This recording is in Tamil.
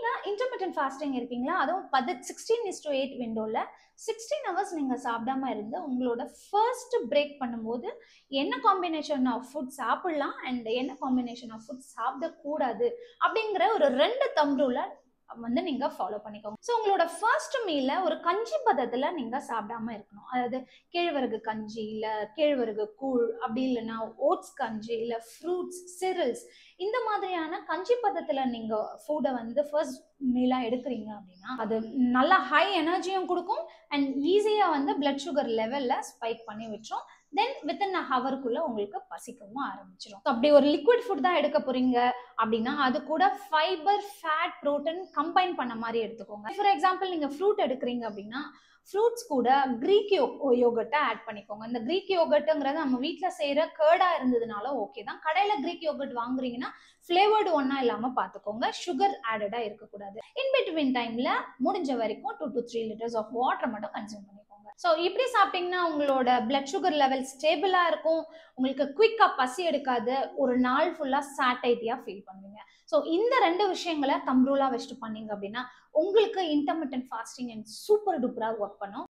நீங்க இன்டர்மிட்டன்ட் ஃபாஸ்டிங் இருக்கீங்களா, அதுவும் 16:8 விண்டோல 16 ஹவர்ஸ் நீங்க சாப்பிடாம இருந்து உங்களோட ஃபர்ஸ்ட் பிரேக் பண்ணும்போது என்ன காம்பினேஷன் ஆஃப் ஃபுட் சாப்பிடலாம் அண்ட் என்ன காம்பினேஷன் ஆஃப் ஃபுட் சாப்பிடக்கூடாது அப்படிங்கிற ஒரு 2 தம்ப் ரூலை வந்து நீங்க ஃபாலோ பண்ணிக்கோங்க. ஸோ உங்களோட ஃபர்ஸ்ட் மீல ஒரு கஞ்சி பதத்துல நீங்க சாப்பிடாம இருக்கணும். அதாவது கேழ்வரகு கஞ்சி இல்ல கேழ்வரகு கூழ், அப்படி இல்லைன்னா ஓட்ஸ் கஞ்சி இல்ல ஃப்ரூட்ஸ் சிரல்ஸ், இந்த மாதிரியான கஞ்சி பதத்துல நீங்க ஃபுட்டை வந்து ஃபர்ஸ்ட் மீலா எடுக்கிறீங்க அப்படின்னா அது நல்லா ஹை எனர்ஜியும் கொடுக்கும் அண்ட் ஈஸியா வந்து பிளட் சுகர் லெவல்ல ஸ்பைக் பண்ணி விட்டுரும். தென் வித்தின் அ ஹவருக்குள்ள உங்களுக்கு பசிக்கவும் ஆரம்பிச்சிடும். அப்படி ஒரு லிக்விட் ஃபுட் தான் எடுக்க போறீங்க அப்படின்னா அது கூட ஃபைபர், ஃபேட், புரோட்டீன் கம்பைன் பண்ண மாதிரி எடுத்துக்கோங்க. ஃபார் எக்ஸாம்பிள் நீங்க ஃப்ரூட் எடுக்கிறீங்க அப்படின்னா ஃப்ரூட்ஸ் கூட கிரீக் யோகர்ட்டை ஆட் பண்ணிக்கோங்க. இந்த கிரீக் யோகர்ட்டுங்கிறது நம்ம வீட்டில் செய்யற கேர்டா இருந்ததுனால ஓகே தான். கடையில் கிரீக் யோகர்ட் வாங்குறீங்கன்னா ஃபிளேவர்டு ஒன்னா இல்லாம பார்த்துக்கோங்க, சுகர் ஆடடா இருக்கக்கூடாது. இன் பிட்வீன் டைம்ல முடிஞ்ச வரைக்கும் 2 to 3 liters ஆஃப் வாட்டர் மட்டும் கன்சியூம் பண்ணிக்கோங்க. ஸோ இப்படி சாப்பிட்டீங்கன்னா உங்களோட பிளட் சுகர் லெவல் ஸ்டேபிளா இருக்கும், உங்களுக்கு குயிக்கா பசி எடுக்காது, ஒரு நாள் ஃபுல்லா சாட்டைட்டியா ஃபீல் பண்ணுவீங்க. ஸோ இந்த 2 விஷயங்களை தம்ப் ரூலா வச்சுட்டு பண்ணீங்க அப்படின்னா உங்களுக்கு இன்டர்மிட்டன்ட் ஃபாஸ்டிங் அண்ட் சூப்பர் டூப்பரா ஒர்க் பண்ணும்.